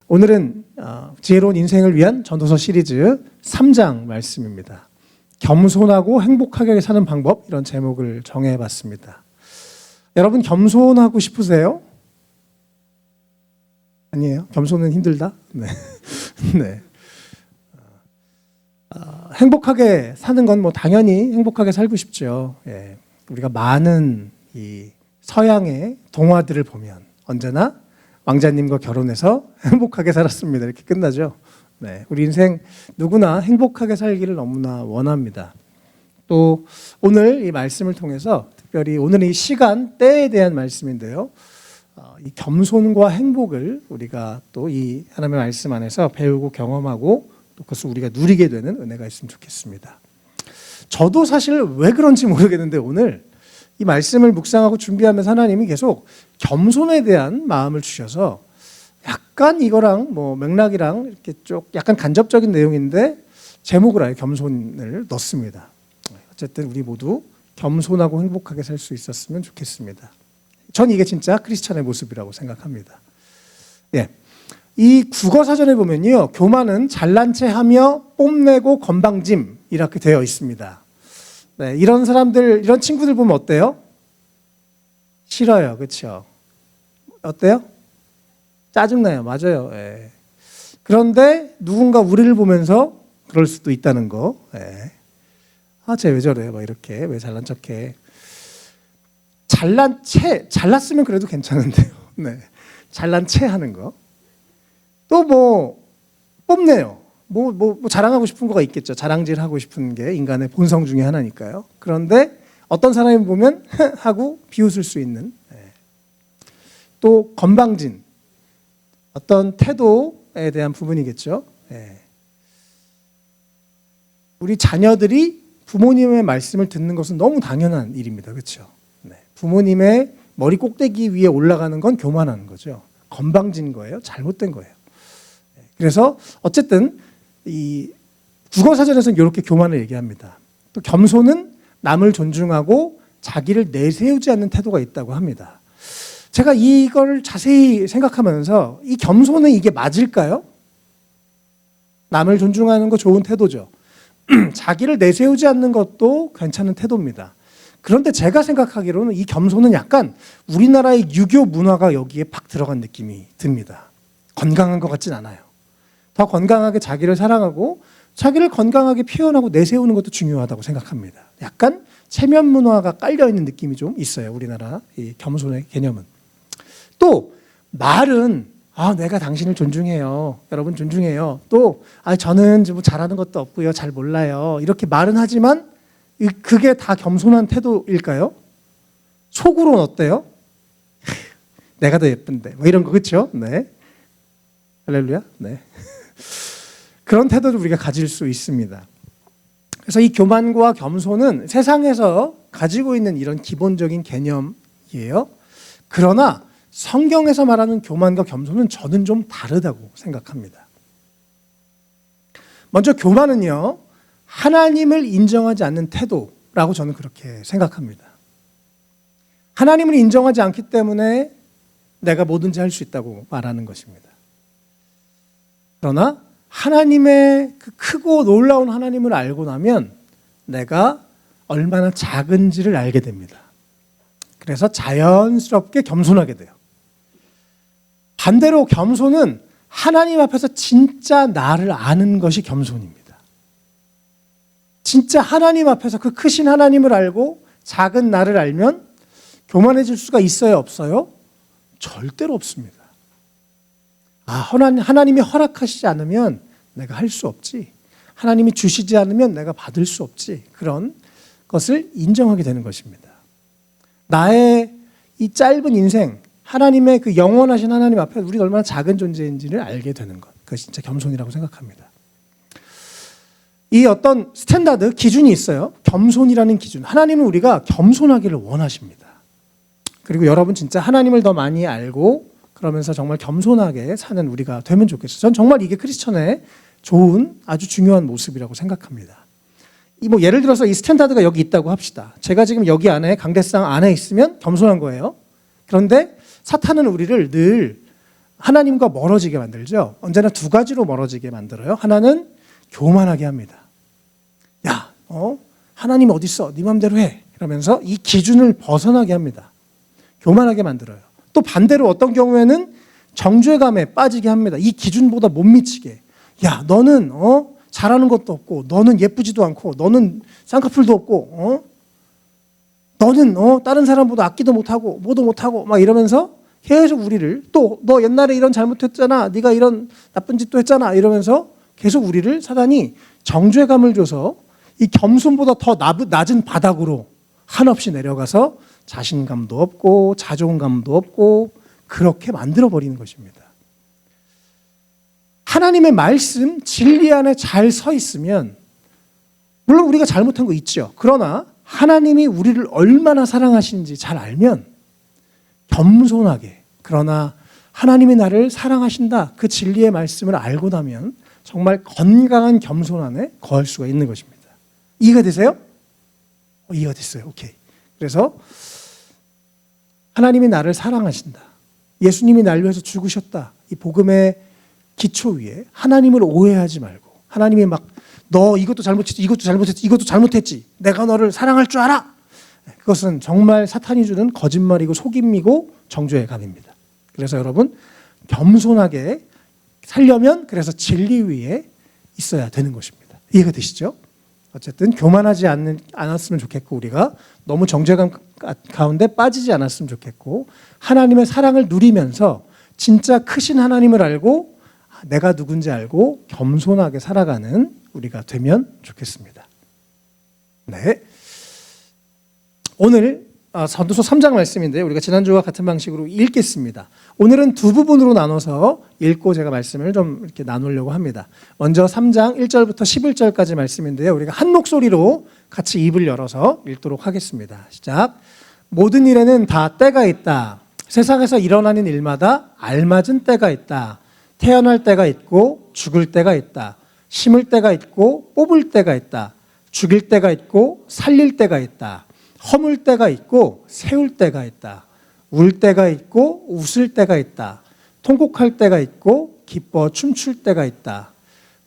오늘은 지혜로운 인생을 위한 전도서 시리즈 3장 말씀입니다. 겸손하고 행복하게 사는 방법, 이런 제목을 정해봤습니다. 여러분 겸손하고 싶으세요? 아니에요? 겸손은 힘들다? 네. 네. 행복하게 사는 건 당연히 행복하게 살고 싶죠. 예. 우리가 많은 이 서양의 동화들을 보면 언제나 왕자님과 결혼해서 행복하게 살았습니다. 이렇게 끝나죠. 네. 우리 인생 누구나 행복하게 살기를 너무나 원합니다. 또 오늘 이 말씀을 통해서 특별히 오늘 이 시간, 때에 대한 말씀인데요. 이 겸손과 행복을 우리가 또 이 하나님의 말씀 안에서 배우고 경험하고 또 그것을 우리가 누리게 되는 은혜가 있으면 좋겠습니다. 저도 사실 왜 그런지 모르겠는데 오늘 이 말씀을 묵상하고 준비하면서 하나님이 계속 겸손에 대한 마음을 주셔서 약간 이거랑 맥락이랑 이렇게 쭉 약간 간접적인 내용인데 제목을 아예 겸손을 넣습니다. 어쨌든 우리 모두 겸손하고 행복하게 살 수 있었으면 좋겠습니다. 전 이게 진짜 크리스찬의 모습이라고 생각합니다. 예. 이 국어사전에 보면요, 교만은 잘난 체 하며 뽐내고 건방짐 이렇게 되어 있습니다. 네, 이런 사람들, 이런 친구들 보면 어때요? 싫어요. 그렇죠? 어때요? 짜증나요. 맞아요. 예. 그런데 누군가 우리를 보면서 그럴 수도 있다는 거. 예. 쟤 왜 저래? 이렇게 왜 잘난 척해? 잘났으면 그래도 괜찮은데요. 네. 잘난 체 하는 거. 또 뽐내요. 자랑하고 싶은 거가 있겠죠. 자랑질 하고 싶은 게 인간의 본성 중에 하나니까요. 그런데 어떤 사람이 보면 하고 비웃을 수 있는, 또 건방진 어떤 태도에 대한 부분이겠죠. 우리 자녀들이 부모님의 말씀을 듣는 것은 너무 당연한 일입니다. 그렇죠? 부모님의 머리 꼭대기 위에 올라가는 건 교만하는 거죠. 건방진 거예요. 잘못된 거예요. 그래서 어쨌든 이 국어사전에서는 이렇게 교만을 얘기합니다. 또 겸손은 남을 존중하고 자기를 내세우지 않는 태도가 있다고 합니다. 제가 이걸 자세히 생각하면서 이 겸손은 이게 맞을까요? 남을 존중하는 거 좋은 태도죠. 자기를 내세우지 않는 것도 괜찮은 태도입니다. 그런데 제가 생각하기로는 이 겸손은 약간 우리나라의 유교 문화가 여기에 팍 들어간 느낌이 듭니다. 건강한 것 같진 않아요. 더 건강하게 자기를 사랑하고 자기를 건강하게 표현하고 내세우는 것도 중요하다고 생각합니다. 약간 체면 문화가 깔려있는 느낌이 좀 있어요. 우리나라 이 겸손의 개념은. 또 말은 내가 당신을 존중해요. 여러분 존중해요. 또 저는 잘하는 것도 없고요. 잘 몰라요. 이렇게 말은 하지만 그게 다 겸손한 태도일까요? 속으로는 어때요? 내가 더 예쁜데 이런 거 그렇죠? 네. 할렐루야. 네. 그런 태도를 우리가 가질 수 있습니다. 그래서 이 교만과 겸손은 세상에서 가지고 있는 이런 기본적인 개념이에요. 그러나 성경에서 말하는 교만과 겸손은 저는 좀 다르다고 생각합니다. 먼저 교만은요, 하나님을 인정하지 않는 태도라고 저는 그렇게 생각합니다. 하나님을 인정하지 않기 때문에 내가 뭐든지 할 수 있다고 말하는 것입니다. 그러나 하나님의 그 크고 놀라운 하나님을 알고 나면 내가 얼마나 작은지를 알게 됩니다. 그래서 자연스럽게 겸손하게 돼요. 반대로 겸손은 하나님 앞에서 진짜 나를 아는 것이 겸손입니다. 진짜 하나님 앞에서 그 크신 하나님을 알고 작은 나를 알면 교만해질 수가 있어요, 없어요? 절대로 없습니다. 하나님이 허락하시지 않으면 내가 할 수 없지. 하나님이 주시지 않으면 내가 받을 수 없지. 그런 것을 인정하게 되는 것입니다. 나의 이 짧은 인생, 하나님의 그 영원하신 하나님 앞에 우리가 얼마나 작은 존재인지를 알게 되는 것. 그것이 진짜 겸손이라고 생각합니다. 이 어떤 스탠다드, 기준이 있어요. 겸손이라는 기준. 하나님은 우리가 겸손하기를 원하십니다. 그리고 여러분 진짜 하나님을 더 많이 알고 그러면서 정말 겸손하게 사는 우리가 되면 좋겠어요. 전 정말 이게 크리스천의 좋은 아주 중요한 모습이라고 생각합니다. 예를 들어서 이 스탠다드가 여기 있다고 합시다. 제가 지금 여기 안에 강대상 안에 있으면 겸손한 거예요. 그런데 사탄은 우리를 늘 하나님과 멀어지게 만들죠. 언제나 두 가지로 멀어지게 만들어요. 하나는 교만하게 합니다. 야, 하나님 어디 있어? 네 맘대로 해. 이러면서 이 기준을 벗어나게 합니다. 교만하게 만들어요. 또 반대로 어떤 경우에는 정죄감에 빠지게 합니다. 이 기준보다 못 미치게. 야, 너는 잘하는 것도 없고, 너는 예쁘지도 않고, 너는 쌍꺼풀도 없고, 너는 다른 사람보다 악기도 못하고, 뭐도 못하고, 막 이러면서 계속 우리를, 또 너 옛날에 이런 잘못했잖아, 네가 이런 나쁜 짓도 했잖아, 이러면서 계속 우리를 사단이 정죄감을 줘서 이 겸손보다 더 낮은 바닥으로 한없이 내려가서 자신감도 없고 자존감도 없고 그렇게 만들어버리는 것입니다. 하나님의 말씀, 진리 안에 잘 서 있으면 물론 우리가 잘못한 거 있죠. 그러나 하나님이 우리를 얼마나 사랑하시는지 잘 알면 겸손하게, 그러나 하나님이 나를 사랑하신다, 그 진리의 말씀을 알고 나면 정말 건강한 겸손 안에 거할 수가 있는 것입니다. 이해가 되세요? 이해가 됐어요. 오케이. 그래서 하나님이 나를 사랑하신다, 예수님이 나를 위해서 죽으셨다, 이 복음의 기초 위에 하나님을 오해하지 말고, 하나님이 막 너 이것도 잘못했지, 이것도 잘못했지, 이것도 잘못했지, 내가 너를 사랑할 줄 알아, 그것은 정말 사탄이 주는 거짓말이고 속임이고 정죄의 감입니다. 그래서 여러분 겸손하게 살려면 그래서 진리 위에 있어야 되는 것입니다. 이해가 되시죠? 어쨌든 교만하지 않았으면 좋겠고, 우리가 너무 정죄감 가운데 빠지지 않았으면 좋겠고, 하나님의 사랑을 누리면서 진짜 크신 하나님을 알고 내가 누군지 알고 겸손하게 살아가는 우리가 되면 좋겠습니다. 네. 오늘 전도서 3장 말씀인데요. 우리가 지난주와 같은 방식으로 읽겠습니다. 오늘은 두 부분으로 나눠서 읽고 제가 말씀을 좀 이렇게 나누려고 합니다. 먼저 3장 1절부터 11절까지 말씀인데요. 우리가 한 목소리로 같이 입을 열어서 읽도록 하겠습니다. 시작. 모든 일에는 다 때가 있다. 세상에서 일어나는 일마다 알맞은 때가 있다. 태어날 때가 있고 죽을 때가 있다. 심을 때가 있고 뽑을 때가 있다. 죽일 때가 있고 살릴 때가 있다. 허물 때가 있고 세울 때가 있다. 울 때가 있고 웃을 때가 있다. 통곡할 때가 있고 기뻐 춤출 때가 있다.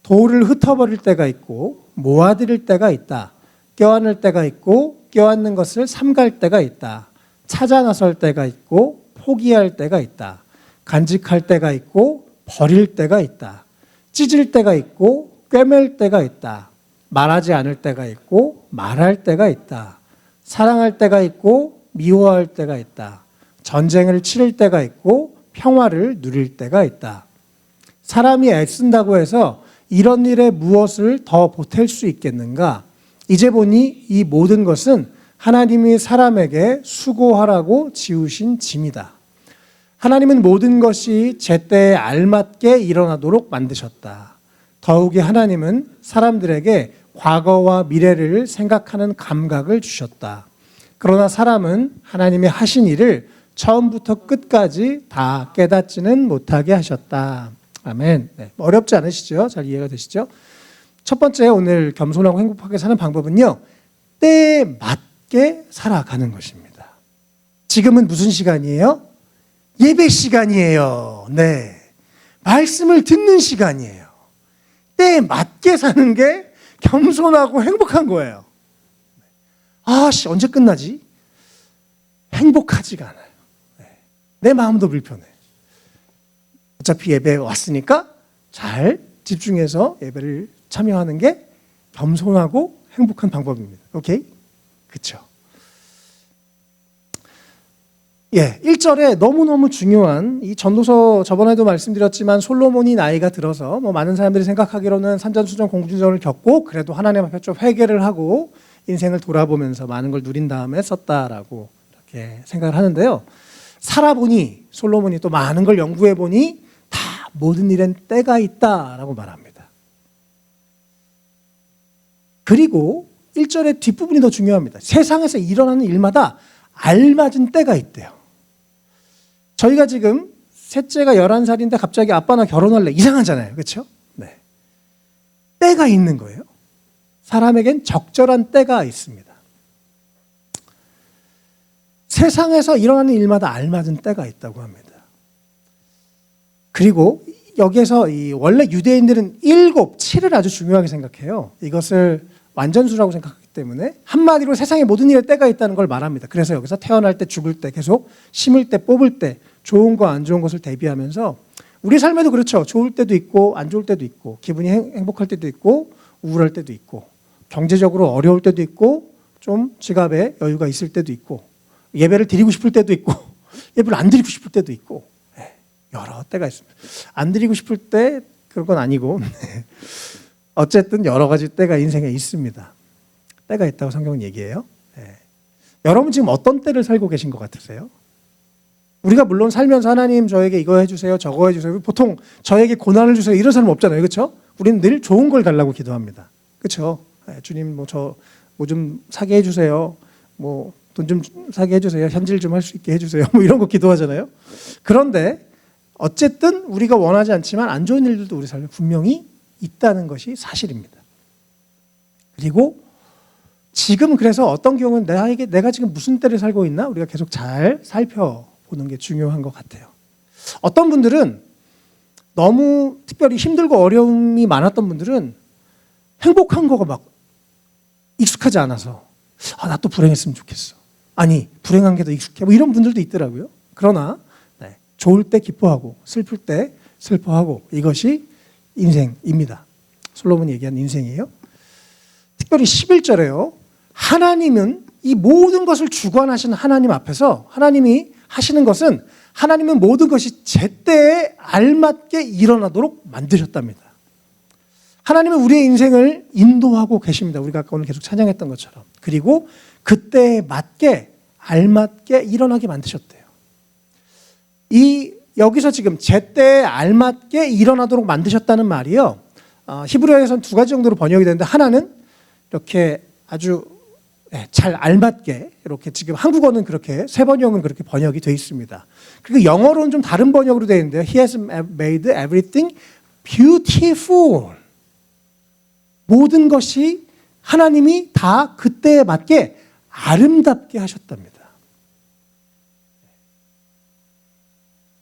돌을 흩어버릴 때가 있고 모아들일 때가 있다. 껴안을 때가 있고 껴안는 것을 삼갈 때가 있다. 찾아 나설 때가 있고 포기할 때가 있다. 간직할 때가 있고 버릴 때가 있다. 찢을 때가 있고 꿰맬 때가 있다. 말하지 않을 때가 있고 말할 때가 있다. 사랑할 때가 있고 미워할 때가 있다. 전쟁을 치를 때가 있고 평화를 누릴 때가 있다. 사람이 애쓴다고 해서 이런 일에 무엇을 더 보탤 수 있겠는가? 이제 보니 이 모든 것은 하나님이 사람에게 수고하라고 지으신 짐이다. 하나님은 모든 것이 제때에 알맞게 일어나도록 만드셨다. 더욱이 하나님은 사람들에게 과거와 미래를 생각하는 감각을 주셨다. 그러나 사람은 하나님이 하신 일을 처음부터 끝까지 다 깨닫지는 못하게 하셨다. 아멘. 네, 어렵지 않으시죠? 잘 이해가 되시죠? 첫 번째, 오늘 겸손하고 행복하게 사는 방법은요, 때에 맞게 살아가는 것입니다. 지금은 무슨 시간이에요? 예배 시간이에요. 네, 말씀을 듣는 시간이에요. 때에 맞게 사는 게 겸손하고 행복한 거예요. 언제 끝나지? 행복하지가 않아요. 내 마음도 불편해. 어차피 예배에 왔으니까 잘 집중해서 예배를 참여하는 게 겸손하고 행복한 방법입니다. 오케이? 그렇죠? 예, 1절에 너무너무 중요한 이 전도서, 저번에도 말씀드렸지만 솔로몬이 나이가 들어서 많은 사람들이 생각하기로는 산전수전 공중전을 겪고 그래도 하나님 앞에 좀 회개를 하고 인생을 돌아보면서 많은 걸 누린 다음에 썼다라고 이렇게 생각을 하는데요. 살아보니 솔로몬이 또 많은 걸 연구해보니 다 모든 일엔 때가 있다라고 말합니다. 그리고 1절의 뒷부분이 더 중요합니다. 세상에서 일어나는 일마다 알맞은 때가 있대요. 저희가 지금 셋째가 11살인데 갑자기 아빠 나 결혼할래, 이상하잖아요. 그렇죠? 네. 때가 있는 거예요. 사람에겐 적절한 때가 있습니다. 세상에서 일어나는 일마다 알맞은 때가 있다고 합니다. 그리고 여기에서 원래 유대인들은 7을 아주 중요하게 생각해요. 이것을 완전수라고 생각하기 때문에 한마디로 세상에 모든 일에 때가 있다는 걸 말합니다. 그래서 여기서 태어날 때, 죽을 때, 계속 심을 때, 뽑을 때, 좋은 거 안 좋은 것을 대비하면서 우리 삶에도 그렇죠. 좋을 때도 있고 안 좋을 때도 있고 기분이 행복할 때도 있고 우울할 때도 있고 경제적으로 어려울 때도 있고 좀 지갑에 여유가 있을 때도 있고 예배를 드리고 싶을 때도 있고 예배를 안 드리고 싶을 때도 있고 여러 때가 있습니다. 안 드리고 싶을 때 그런 건 아니고 어쨌든 여러 가지 때가 인생에 있습니다. 때가 있다고 성경은 얘기해요. 여러분 지금 어떤 때를 살고 계신 것 같으세요? 우리가 물론 살면서 하나님 저에게 이거 해주세요, 저거 해주세요. 보통 저에게 고난을 주세요 이런 사람 없잖아요, 그렇죠? 우리는 늘 좋은 걸 달라고 기도합니다, 그렇죠? 주님 뭐 저 뭐 좀 사게 해주세요, 뭐 돈 좀 사게 해주세요, 현질 좀 할 수 있게 해주세요, 뭐 이런 거 기도하잖아요. 그런데 어쨌든 우리가 원하지 않지만 안 좋은 일들도 우리 삶에 분명히 있다는 것이 사실입니다. 그리고 지금 그래서 어떤 경우는 내가 지금 무슨 때를 살고 있나 우리가 계속 잘 살펴보는 게 중요한 것 같아요. 어떤 분들은 너무 특별히 힘들고 어려움이 많았던 분들은 행복한 거가 막 익숙하지 않아서 나 또 불행했으면 좋겠어. 아니 불행한 게 더 익숙해. 뭐 이런 분들도 있더라고요. 그러나 좋을 때 기뻐하고 슬플 때 슬퍼하고 이것이 인생입니다. 솔로몬이 얘기한 인생이에요. 특별히 11절에요. 하나님은 이 모든 것을 주관하신 하나님 앞에서 하나님이 하시는 것은 하나님은 모든 것이 제때에 알맞게 일어나도록 만드셨답니다. 하나님은 우리의 인생을 인도하고 계십니다. 우리가 아까 오늘 계속 찬양했던 것처럼. 그리고 그때에 맞게 알맞게 일어나게 만드셨대요. 여기서 지금 제때에 알맞게 일어나도록 만드셨다는 말이요. 히브리어에서는 두 가지 정도로 번역이 되는데 하나는 이렇게 아주 잘 알맞게 이렇게 지금 한국어는 그렇게 세 번역은 그렇게 번역이 되어 있습니다. 그리고 영어로는 좀 다른 번역으로 되어 있는데요. He has made everything beautiful. 모든 것이 하나님이 다 그때에 맞게 아름답게 하셨답니다.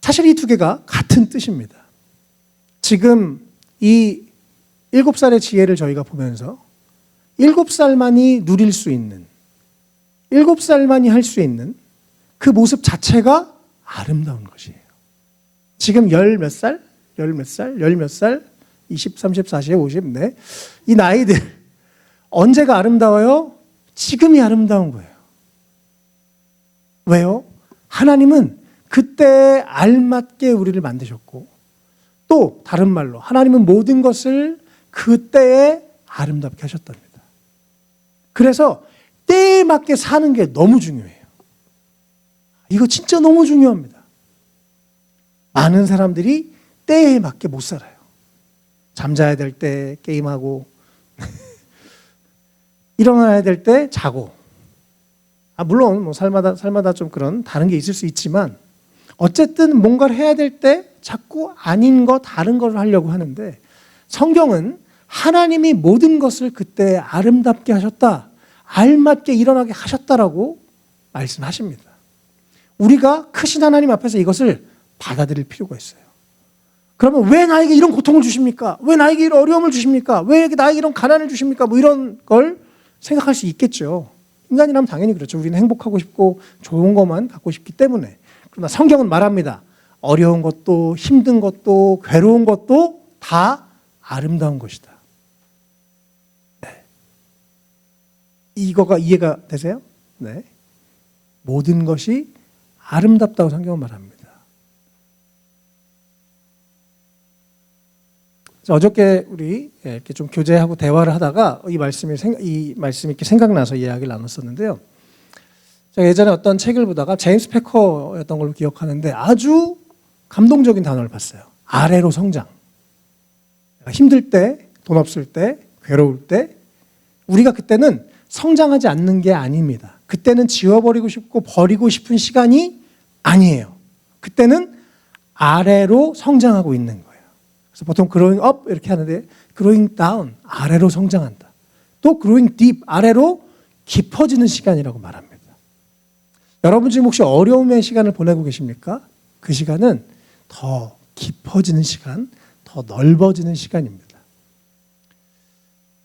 사실 이 두 개가 같은 뜻입니다. 지금 이 7살의 지혜를 저희가 보면서 7살만이 누릴 수 있는 7살만이 할 수 있는 그 모습 자체가 아름다운 것이에요. 지금 열 몇 살? 20, 30, 40, 50, 네. 이 나이들 언제가 아름다워요? 지금이 아름다운 거예요. 왜요? 하나님은 그때에 알맞게 우리를 만드셨고 또 다른 말로 하나님은 모든 것을 그때에 아름답게 하셨답니다. 그래서 때에 맞게 사는 게 너무 중요해요. 이거 진짜 너무 중요합니다. 많은 사람들이 때에 맞게 못 살아요. 잠자야 될 때 게임하고 일어나야 될 때 자고 물론 뭐 살마다 좀 그런 다른 게 있을 수 있지만 어쨌든 뭔가를 해야 될 때 자꾸 아닌 거 다른 걸 하려고 하는데 성경은 하나님이 모든 것을 그때 아름답게 하셨다, 알맞게 일어나게 하셨다라고 말씀하십니다. 우리가 크신 하나님 앞에서 이것을 받아들일 필요가 있어요. 그러면 왜 나에게 이런 고통을 주십니까? 왜 나에게 이런 어려움을 주십니까? 왜 나에게 이런 가난을 주십니까? 뭐 이런 걸 생각할 수 있겠죠. 인간이라면 당연히 그렇죠. 우리는 행복하고 싶고 좋은 것만 갖고 싶기 때문에. 그러나 성경은 말합니다. 어려운 것도 힘든 것도 괴로운 것도 다 아름다운 것이다. 네. 이거가 이해가 되세요? 네. 모든 것이 아름답다고 성경은 말합니다. 어저께 우리 이렇게 좀 교제하고 대화를 하다가 이 말씀이 이렇게 생각나서 이야기를 나눴었는데요. 제가 예전에 어떤 책을 보다가 제임스 패커였던 걸로 기억하는데 아주 감동적인 단어를 봤어요. 아래로 성장. 힘들 때, 돈 없을 때, 괴로울 때 우리가 그때는 성장하지 않는 게 아닙니다. 그때는 지워버리고 싶고 버리고 싶은 시간이 아니에요. 그때는 아래로 성장하고 있는 거예요. 그래서 보통 growing up 이렇게 하는데 growing down, 아래로 성장한다. 또 growing deep, 아래로 깊어지는 시간이라고 말합니다. 여러분 지금 혹시 어려움의 시간을 보내고 계십니까? 그 시간은 더 깊어지는 시간, 더 넓어지는 시간입니다.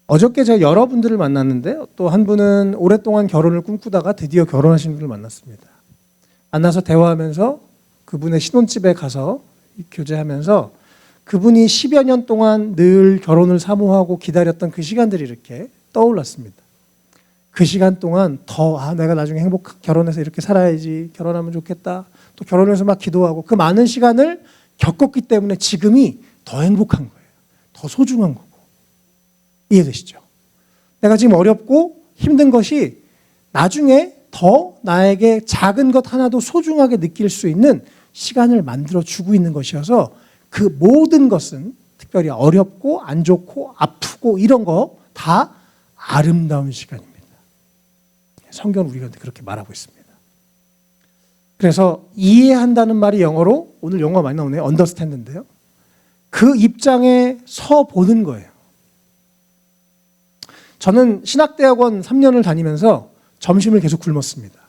어저께 제가 여러분들을 만났는데 또 한 분은 오랫동안 결혼을 꿈꾸다가 드디어 결혼하신 분을 만났습니다. 만나서 대화하면서 그분의 신혼집에 가서 교제하면서 그분이 10여 년 동안 늘 결혼을 사모하고 기다렸던 그 시간들이 이렇게 떠올랐습니다. 그 시간 동안 더 내가 나중에 결혼해서 이렇게 살아야지, 결혼하면 좋겠다, 또 결혼해서 막 기도하고 그 많은 시간을 겪었기 때문에 지금이 더 행복한 거예요. 더 소중한 거고. 이해되시죠? 내가 지금 어렵고 힘든 것이 나중에 더 나에게 작은 것 하나도 소중하게 느낄 수 있는 시간을 만들어주고 있는 것이어서 그 모든 것은 특별히 어렵고 안 좋고 아프고 이런 거 다 아름다운 시간입니다. 성경은 우리가 그렇게 말하고 있습니다. 그래서 이해한다는 말이 영어로, 오늘 영어가 많이 나오네요. understand인데요. 그 입장에 서 보는 거예요. 저는 신학대학원 3년을 다니면서 점심을 계속 굶었습니다.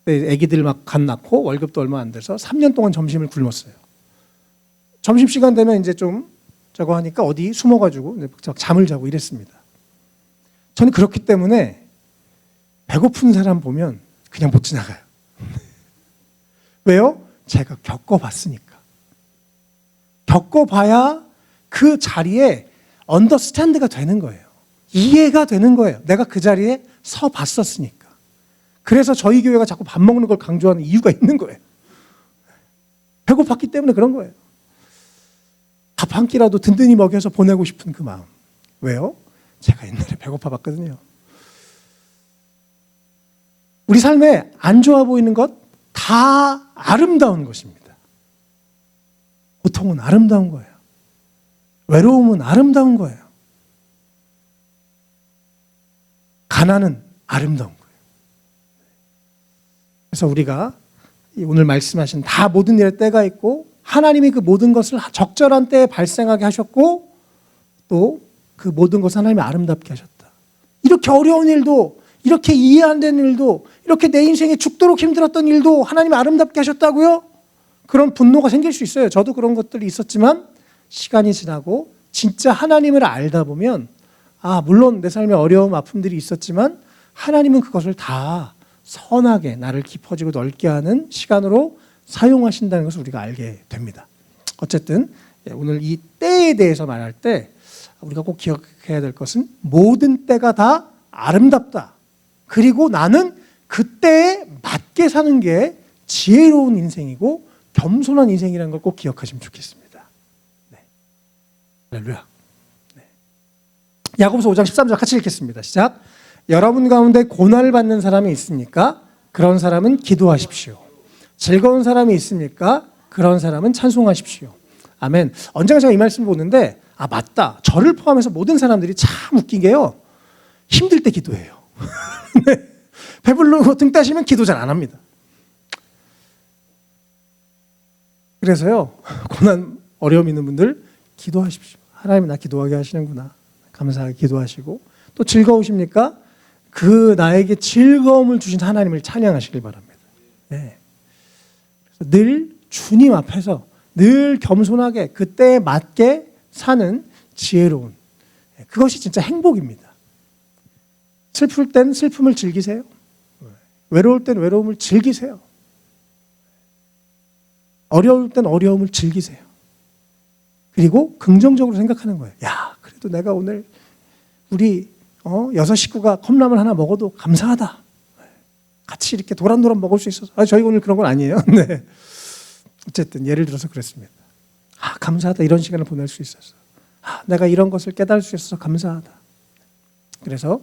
그때 애기들 막 갓 낳고 월급도 얼마 안 돼서 3년 동안 점심을 굶었어요. 점심시간 되면 이제 좀 저거 하니까 어디 숨어가지고 잠을 자고 이랬습니다. 저는 그렇기 때문에 배고픈 사람 보면 그냥 못 지나가요. 왜요? 제가 겪어봤으니까. 겪어봐야 그 자리에 언더스탠드가 되는 거예요. 이해가 되는 거예요. 내가 그 자리에 서 봤었으니까. 그래서 저희 교회가 자꾸 밥 먹는 걸 강조하는 이유가 있는 거예요. 배고팠기 때문에 그런 거예요. 밥 한 끼라도 든든히 먹여서 보내고 싶은 그 마음. 왜요? 제가 옛날에 배고파 봤거든요. 우리 삶에 안 좋아 보이는 것 다 아름다운 것입니다. 고통은 아름다운 거예요. 외로움은 아름다운 거예요. 가난은 아름다운 거예요. 그래서 우리가 오늘 말씀하신 다 모든 일에 때가 있고 하나님이 그 모든 것을 적절한 때에 발생하게 하셨고 또 그 모든 것을 하나님이 아름답게 하셨다. 이렇게 어려운 일도, 이렇게 이해 안 되는 일도, 이렇게 내 인생에 죽도록 힘들었던 일도 하나님이 아름답게 하셨다고요? 그런 분노가 생길 수 있어요. 저도 그런 것들이 있었지만 시간이 지나고 진짜 하나님을 알다 보면 물론 내 삶에 어려움, 아픔들이 있었지만 하나님은 그것을 다 선하게 나를 깊어지고 넓게 하는 시간으로 사용하신다는 것을 우리가 알게 됩니다. 어쨌든 오늘 이 때에 대해서 말할 때 우리가 꼭 기억해야 될 것은 모든 때가 다 아름답다. 그리고 나는 그때에 맞게 사는 게 지혜로운 인생이고 겸손한 인생이라는 걸 꼭 기억하시면 좋겠습니다. 네. 할렐루야. 네. 야고보서 5장 13절 같이 읽겠습니다. 시작. 여러분 가운데 고난을 받는 사람이 있습니까? 그런 사람은 기도하십시오. 즐거운 사람이 있습니까? 그런 사람은 찬송하십시오. 아멘. 언젠가 제가 이 말씀을 보는데 맞다. 저를 포함해서 모든 사람들이 참 웃긴 게요. 힘들 때 기도해요. 네. 배불르고 등 따시면 기도 잘 안 합니다. 그래서요. 고난, 어려움 있는 분들 기도하십시오. 하나님이 나 기도하게 하시는구나. 감사하게 기도하시고 또 즐거우십니까? 그 나에게 즐거움을 주신 하나님을 찬양하시길 바랍니다. 네. 그래서 늘 주님 앞에서 늘 겸손하게 그때에 맞게 사는 지혜로운 그것이 진짜 행복입니다. 슬플 땐 슬픔을 즐기세요. 외로울 땐 외로움을 즐기세요. 어려울 땐 어려움을 즐기세요. 그리고 긍정적으로 생각하는 거예요. 야, 그래도 내가 오늘 우리 6 식구가 컵라면 하나 먹어도 감사하다. 같이 이렇게 도란도란 먹을 수 있어서. 저희 오늘 그런 건 아니에요. 네. 어쨌든 예를 들어서 그랬습니다. 감사하다. 이런 시간을 보낼 수 있어서. 내가 이런 것을 깨달을 수 있어서 감사하다. 그래서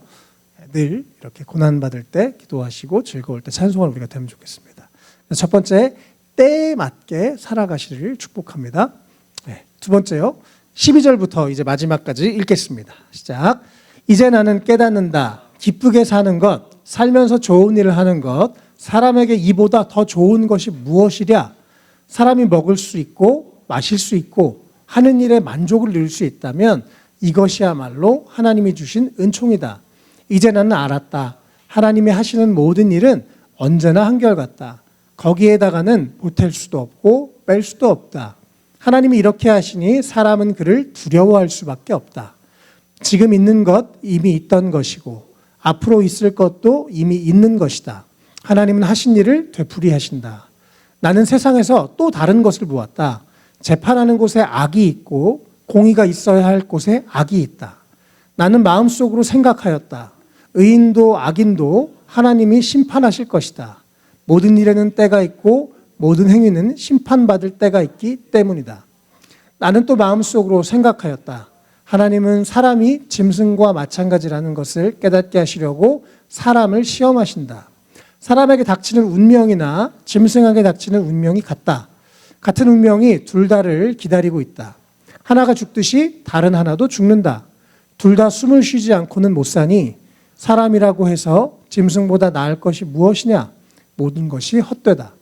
늘 이렇게 고난받을 때 기도하시고 즐거울 때 찬송을 우리가 되면 좋겠습니다. 첫 번째, 때에 맞게 살아가시를 축복합니다. 네. 두 번째요. 12절부터 이제 마지막까지 읽겠습니다. 시작. 이제 나는 깨닫는다. 기쁘게 사는 것, 살면서 좋은 일을 하는 것, 사람에게 이보다 더 좋은 것이 무엇이랴? 사람이 먹을 수 있고 마실 수 있고 하는 일에 만족을 누릴 수 있다면 이것이야말로 하나님이 주신 은총이다. 이제 나는 알았다. 하나님이 하시는 모든 일은 언제나 한결같다. 거기에다가는 보탤 수도 없고 뺄 수도 없다. 하나님이 이렇게 하시니 사람은 그를 두려워할 수밖에 없다. 지금 있는 것 이미 있던 것이고 앞으로 있을 것도 이미 있는 것이다. 하나님은 하신 일을 되풀이하신다. 나는 세상에서 또 다른 것을 보았다. 재판하는 곳에 악이 있고 공의가 있어야 할 곳에 악이 있다. 나는 마음속으로 생각하였다. 의인도 악인도 하나님이 심판하실 것이다. 모든 일에는 때가 있고 모든 행위는 심판받을 때가 있기 때문이다. 나는 또 마음속으로 생각하였다. 하나님은 사람이 짐승과 마찬가지라는 것을 깨닫게 하시려고 사람을 시험하신다. 사람에게 닥치는 운명이나 짐승에게 닥치는 운명이 같다. 같은 운명이 둘 다를 기다리고 있다. 하나가 죽듯이 다른 하나도 죽는다. 둘 다 숨을 쉬지 않고는 못 사니 사람이라고 해서 짐승보다 나을 것이 무엇이냐? 모든 것이 헛되다.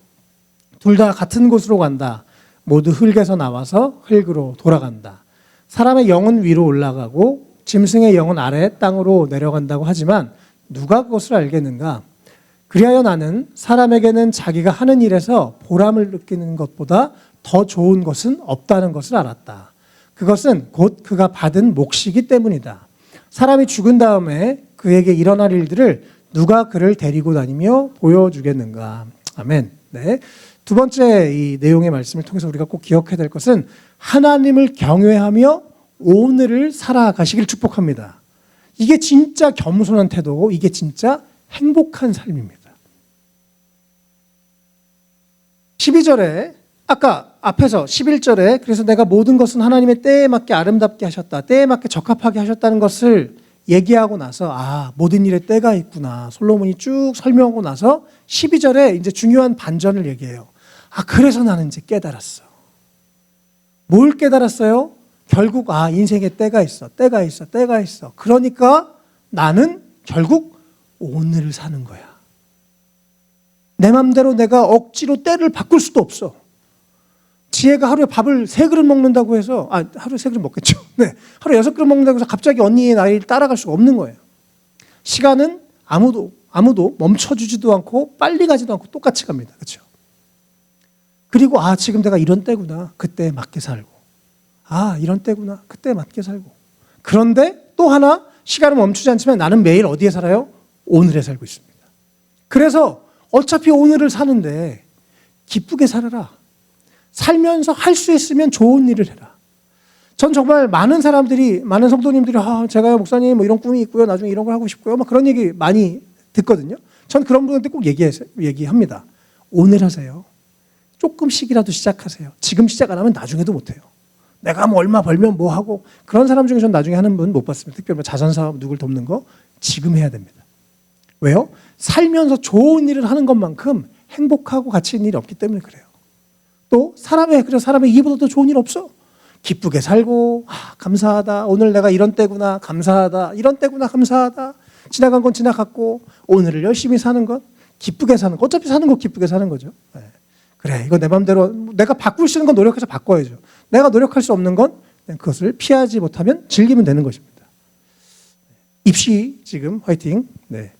둘 다 같은 곳으로 간다. 모두 흙에서 나와서 흙으로 돌아간다. 사람의 영은 위로 올라가고 짐승의 영은 아래 땅으로 내려간다고 하지만 누가 그것을 알겠는가? 그리하여 나는 사람에게는 자기가 하는 일에서 보람을 느끼는 것보다 더 좋은 것은 없다는 것을 알았다. 그것은 곧 그가 받은 몫이기 때문이다. 사람이 죽은 다음에 그에게 일어날 일들을 누가 그를 데리고 다니며 보여주겠는가? 아멘. 네. 두 번째 이 내용의 말씀을 통해서 우리가 꼭 기억해야 될 것은 하나님을 경외하며 오늘을 살아가시길 축복합니다. 이게 진짜 겸손한 태도고 이게 진짜 행복한 삶입니다. 12절에 아까 앞에서 11절에 그래서 내가 모든 것은 하나님의 때에 맞게 아름답게 하셨다. 때에 맞게 적합하게 하셨다는 것을 얘기하고 나서 모든 일에 때가 있구나. 솔로몬이 쭉 설명하고 나서 12절에 이제 중요한 반전을 얘기해요. 그래서 나는 이제 깨달았어. 뭘 깨달았어요? 결국 인생에 때가 있어. 때가 있어. 때가 있어. 그러니까 나는 결국 오늘을 사는 거야. 내 맘대로 내가 억지로 때를 바꿀 수도 없어. 지혜가 하루에 밥을 3그릇 먹는다고 해서 하루에 3그릇 먹겠죠. 네. 하루에 6그릇 먹는다고 해서 갑자기 언니의 나이를 따라갈 수가 없는 거예요. 시간은 아무도 멈춰주지도 않고 빨리 가지도 않고 똑같이 갑니다. 그렇죠? 그리고 지금 내가 이런 때구나. 그때에 맞게 살고. 이런 때구나. 그때에 맞게 살고. 그런데 또 하나 시간은 멈추지 않지만 나는 매일 어디에 살아요? 오늘에 살고 있습니다. 그래서 어차피 오늘을 사는데 기쁘게 살아라. 살면서 할 수 있으면 좋은 일을 해라. 전 정말 많은 성도님들이 제가요 목사님 이런 꿈이 있고요. 나중에 이런 걸 하고 싶고요. 그런 얘기 많이 듣거든요. 전 그런 분한테 꼭 얘기합니다. 오늘 하세요. 조금씩이라도 시작하세요. 지금 시작 안 하면 나중에도 못해요. 내가 얼마 벌면 뭐 하고 그런 사람 중에 전 나중에 하는 분 못 봤습니다. 특별히 자선사업 누굴 돕는 거 지금 해야 됩니다. 왜요? 살면서 좋은 일을 하는 것만큼 행복하고 가치 있는 일이 없기 때문에 그래요. 또 사람의 이보다 더 좋은 일 없어. 기쁘게 살고 감사하다. 오늘 내가 이런 때구나 감사하다. 이런 때구나 감사하다. 지나간 건 지나갔고 오늘을 열심히 사는 것 기쁘게 사는 것. 어차피 사는 거 기쁘게 사는 거죠. 네. 그래 이거 내 맘대로 내가 바꿀 수 있는 건 노력해서 바꿔야죠. 내가 노력할 수 없는 건 그것을 피하지 못하면 즐기면 되는 것입니다. 입시 지금 화이팅. 네.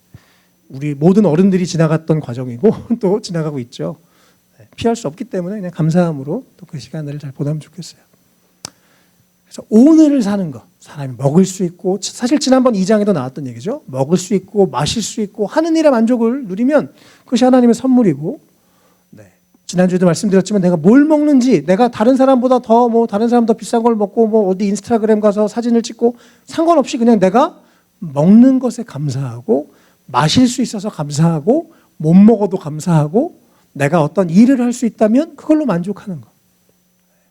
우리 모든 어른들이 지나갔던 과정이고 또 지나가고 있죠. 피할 수 없기 때문에 그냥 감사함으로 또 그 시간을 잘 보내면 좋겠어요. 그래서 오늘을 사는 것, 사람이 먹을 수 있고 사실 지난번 2장에도 나왔던 얘기죠. 먹을 수 있고 마실 수 있고 하는 일의 만족을 누리면 그것이 하나님의 선물이고 지난주에도 말씀드렸지만 내가 뭘 먹는지 내가 다른 사람보다 다른 사람 더 비싼 걸 먹고 어디 인스타그램 가서 사진을 찍고 상관없이 그냥 내가 먹는 것에 감사하고 마실 수 있어서 감사하고 못 먹어도 감사하고 내가 어떤 일을 할 수 있다면 그걸로 만족하는 것.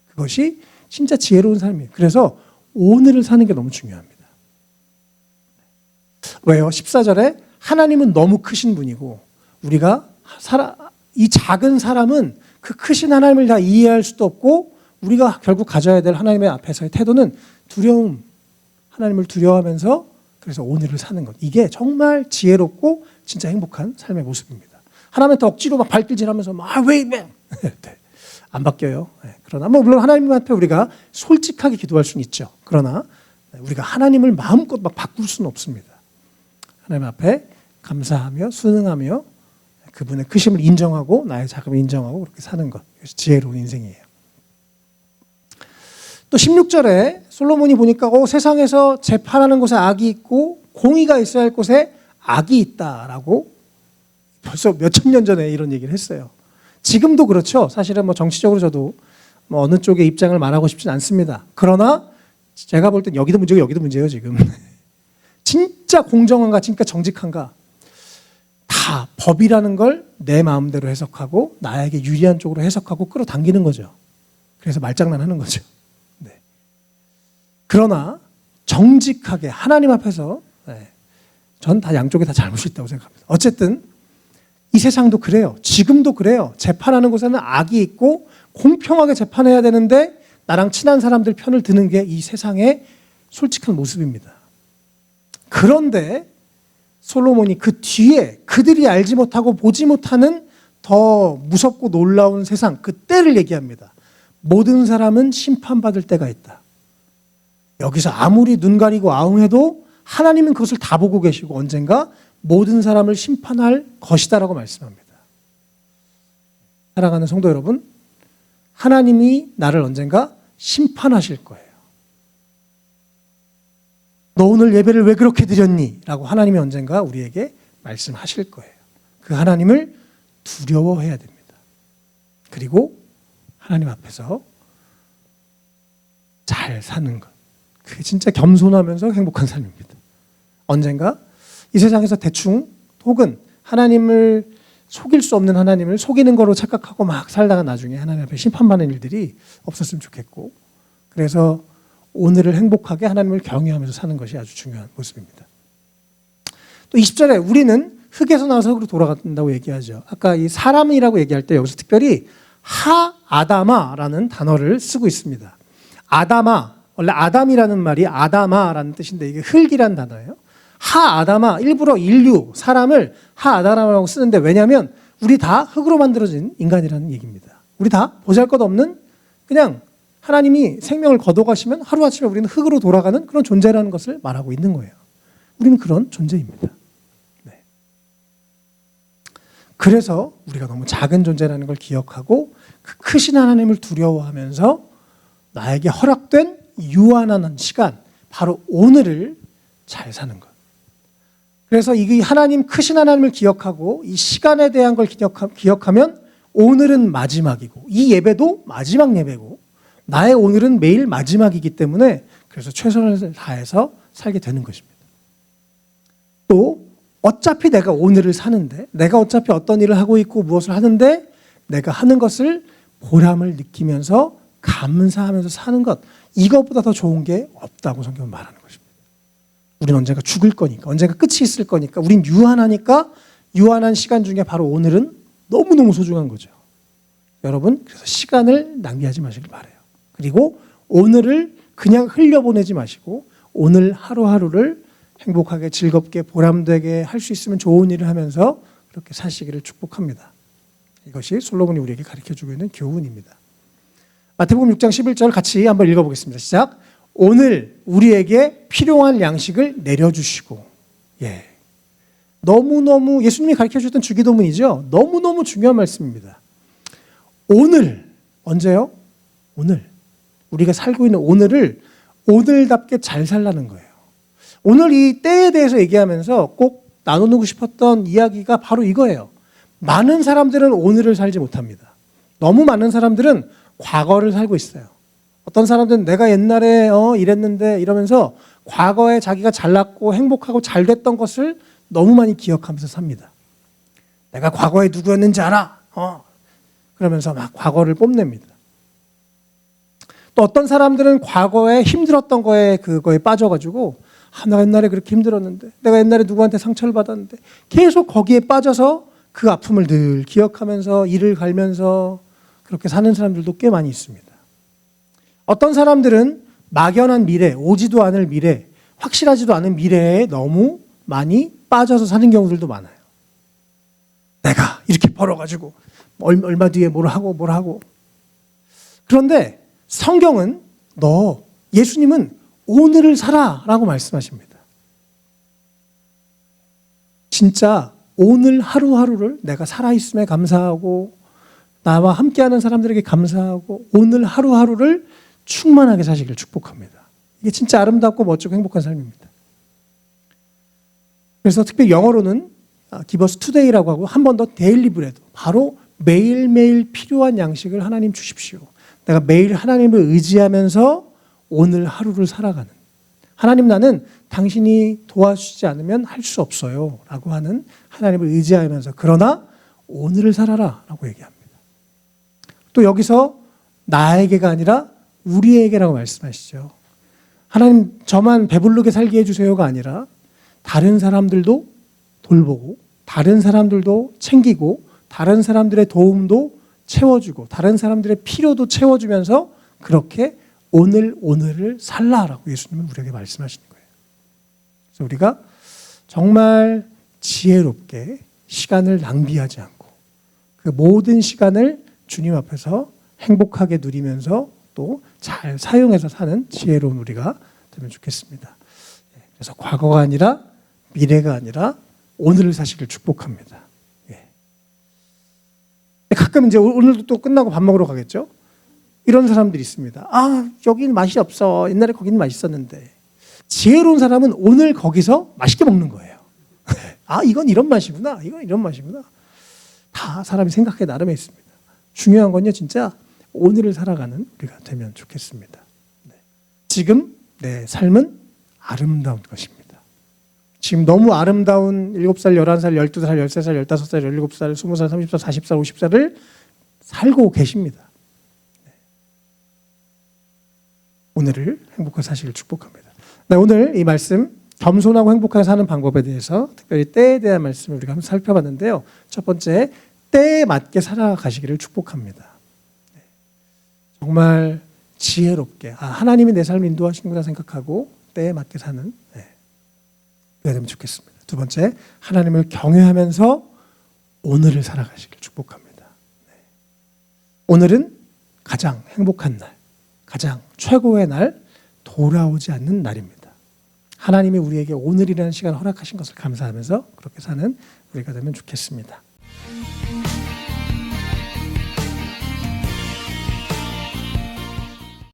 그것이 진짜 지혜로운 삶이에요. 그래서 오늘을 사는 게 너무 중요합니다. 왜요? 14절에 하나님은 너무 크신 분이고 우리가 이 작은 사람은 그 크신 하나님을 다 이해할 수도 없고 우리가 결국 가져야 될 하나님의 앞에서의 태도는 두려움, 하나님을 두려워하면서 그래서 오늘을 사는 것. 이게 정말 지혜롭고 진짜 행복한 삶의 모습입니다. 하나님한테 억지로 발길질하면서 왜 안 바뀌어요. 그러나 물론 하나님 앞에 우리가 솔직하게 기도할 수는 있죠. 그러나 우리가 하나님을 마음껏 바꿀 수는 없습니다. 하나님 앞에 감사하며 순응하며 그분의 크심을 인정하고 나의 작음을 인정하고 그렇게 사는 것. 이것이 지혜로운 인생이에요. 또 16절에 솔로몬이 보니까 세상에서 재판하는 곳에 악이 있고 공의가 있어야 할 곳에 악이 있다라고 벌써 몇천 년 전에 이런 얘기를 했어요. 지금도 그렇죠. 사실은 정치적으로 저도 어느 쪽의 입장을 말하고 싶진 않습니다. 그러나 제가 볼 땐 여기도 문제고 여기도 문제예요, 지금. 진짜 공정한가, 진짜 정직한가. 다 법이라는 걸 내 마음대로 해석하고 나에게 유리한 쪽으로 해석하고 끌어당기는 거죠. 그래서 말장난하는 거죠. 네. 그러나 정직하게 하나님 앞에서 전 다 양쪽에 다 잘못이 있다고 생각합니다. 어쨌든 이 세상도 그래요. 지금도 그래요. 재판하는 곳에는 악이 있고 공평하게 재판해야 되는데 나랑 친한 사람들 편을 드는 게 이 세상의 솔직한 모습입니다. 그런데 솔로몬이 그 뒤에 그들이 알지 못하고 보지 못하는 더 무섭고 놀라운 세상, 그 때를 얘기합니다. 모든 사람은 심판받을 때가 있다. 여기서 아무리 눈 가리고 아웅해도 하나님은 그것을 다 보고 계시고 언젠가 모든 사람을 심판할 것이다라고 말씀합니다. 사랑하는 성도 여러분, 하나님이 나를 언젠가 심판하실 거예요. 너 오늘 예배를 왜 그렇게 드렸니? 라고 하나님이 언젠가 우리에게 말씀하실 거예요. 그 하나님을 두려워해야 됩니다. 그리고 하나님 앞에서 잘 사는 것. 그게 진짜 겸손하면서 행복한 삶입니다. 언젠가 이 세상에서 대충 혹은 하나님을 속일 수 없는 하나님을 속이는 거로 착각하고 막 살다가 나중에 하나님 앞에 심판받는 일들이 없었으면 좋겠고, 그래서 오늘을 행복하게 하나님을 경외하면서 사는 것이 아주 중요한 모습입니다. 또 20절에 우리는 흙에서 나와서 흙으로 돌아간다고 얘기하죠. 아까 이 사람이라고 얘기할 때 여기서 특별히 하아다마라는 단어를 쓰고 있습니다. 아다마, 원래 아담이라는 말이 아다마라는 뜻인데 이게 흙이란 단어예요. 하아다마, 일부러 인류, 사람을 하아다마라고 쓰는데 왜냐하면 우리 다 흙으로 만들어진 인간이라는 얘기입니다. 우리 다 보잘것없는 그냥 하나님이 생명을 거둬가시면 하루아침에 우리는 흙으로 돌아가는 그런 존재라는 것을 말하고 있는 거예요. 우리는 그런 존재입니다. 네. 그래서 우리가 너무 작은 존재라는 걸 기억하고 그 크신 하나님을 두려워하면서 나에게 허락된 유한한 시간, 바로 오늘을 잘 사는 것. 그래서 이 하나님, 크신 하나님을 기억하고 이 시간에 대한 걸 기억하면 오늘은 마지막이고 이 예배도 마지막 예배고 나의 오늘은 매일 마지막이기 때문에 그래서 최선을 다해서 살게 되는 것입니다. 또 어차피 내가 오늘을 사는데, 내가 어차피 어떤 일을 하고 있고 무엇을 하는데 내가 하는 것을 보람을 느끼면서 감사하면서 사는 것, 이것보다 더 좋은 게 없다고 성경은 말하는 것입니다. 우린 언젠가 죽을 거니까, 언젠가 끝이 있을 거니까, 우린 유한하니까 유한한 시간 중에 바로 오늘은 너무너무 소중한 거죠. 여러분, 그래서 시간을 낭비하지 마시길 바라요. 그리고 오늘을 그냥 흘려보내지 마시고 오늘 하루하루를 행복하게 즐겁게 보람되게 할 수 있으면 좋은 일을 하면서 그렇게 사시기를 축복합니다. 이것이 솔로몬이 우리에게 가르쳐주고 있는 교훈입니다. 마태복음 6장 11절 같이 한번 읽어보겠습니다. 시작. 오늘 우리에게 필요한 양식을 내려주시고. 너무너무 예수님이 가르쳐주셨던 주기도문이죠. 너무너무 중요한 말씀입니다. 오늘, 언제요? 오늘. 우리가 살고 있는 오늘을 오늘답게 잘 살라는 거예요. 오늘 이 때에 대해서 얘기하면서 꼭 나누고 싶었던 이야기가 바로 이거예요. 많은 사람들은 오늘을 살지 못합니다. 너무 많은 사람들은 과거를 살고 있어요. 어떤 사람들은 내가 옛날에 이랬는데 이러면서 과거에 자기가 잘났고 행복하고 잘 됐던 것을 너무 많이 기억하면서 삽니다. 내가 과거에 누구였는지 알아? 그러면서 막 과거를 뽐냅니다. 또 어떤 사람들은 과거에 힘들었던 그거에 빠져가지고 나 옛날에 그렇게 힘들었는데, 내가 옛날에 누구한테 상처를 받았는데, 계속 거기에 빠져서 그 아픔을 늘 기억하면서 일을 갈면서 그렇게 사는 사람들도 꽤 많이 있습니다. 어떤 사람들은 막연한 미래, 오지도 않을 미래, 확실하지도 않은 미래에 너무 많이 빠져서 사는 경우들도 많아요. 내가 이렇게 벌어가지고 얼마 뒤에 뭘 하고. 그런데 성경은 예수님은 오늘을 살아라고 말씀하십니다. 진짜 오늘 하루하루를 내가 살아있음에 감사하고 나와 함께하는 사람들에게 감사하고 오늘 하루하루를 충만하게 사시길 축복합니다. 이게 진짜 아름답고 멋지고 행복한 삶입니다. 그래서 특별히 영어로는 Give us today라고 하고 한 번 더 데일리 브레드, 바로 매일매일 필요한 양식을 하나님 주십시오. 내가 매일 하나님을 의지하면서 오늘 하루를 살아가는, 하나님 나는 당신이 도와주시지 않으면 할 수 없어요 라고 하는 하나님을 의지하면서 그러나 오늘을 살아라 라고 얘기합니다. 또 여기서 나에게가 아니라 우리에게라고 말씀하시죠. 하나님 저만 배부르게 살게 해주세요가 아니라 다른 사람들도 돌보고 다른 사람들도 챙기고 다른 사람들의 도움도 채워주고 다른 사람들의 필요도 채워주면서 그렇게 오늘을 살라라고 예수님은 우리에게 말씀하시는 거예요. 그래서 우리가 정말 지혜롭게 시간을 낭비하지 않고 그 모든 시간을 주님 앞에서 행복하게 누리면서 또 잘 사용해서 사는 지혜로운 우리가 되면 좋겠습니다. 그래서 과거가 아니라 미래가 아니라 오늘을 사시길 축복합니다. 가끔 이제 오늘도 또 끝나고 밥 먹으러 가겠죠? 이런 사람들이 있습니다. 아, 여기는 맛이 없어. 옛날에 거기는 맛있었는데. 지혜로운 사람은 오늘 거기서 맛있게 먹는 거예요. 아, 이건 이런 맛이구나. 이건 이런 맛이구나. 다 사람이 생각해 나름에 있습니다. 중요한 건요, 진짜 오늘을 살아가는 우리가 되면 좋겠습니다. 지금 내 삶은 아름다운 것입니다. 지금 너무 아름다운 7살, 11살, 12살, 13살, 15살, 17살, 20살, 30살, 40살, 50살을 살고 계십니다. 오늘을 행복하게 사시길 축복합니다. 네, 오늘 이 말씀 겸손하고 행복하게 사는 방법에 대해서 특별히 때에 대한 말씀을 우리가 한번 살펴봤는데요. 첫 번째, 때에 맞게 살아가시기를 축복합니다. 정말 지혜롭게 하나님이 내 삶을 인도하시는구나 생각하고 때에 맞게 사는 그래야 되면 좋겠습니다. 두 번째, 하나님을 경외하면서 오늘을 살아가시길 축복합니다. 오늘은 가장 행복한 날, 가장 최고의 날, 돌아오지 않는 날입니다. 하나님이 우리에게 오늘이라는 시간을 허락하신 것을 감사하면서 그렇게 사는 우리가 되면 좋겠습니다.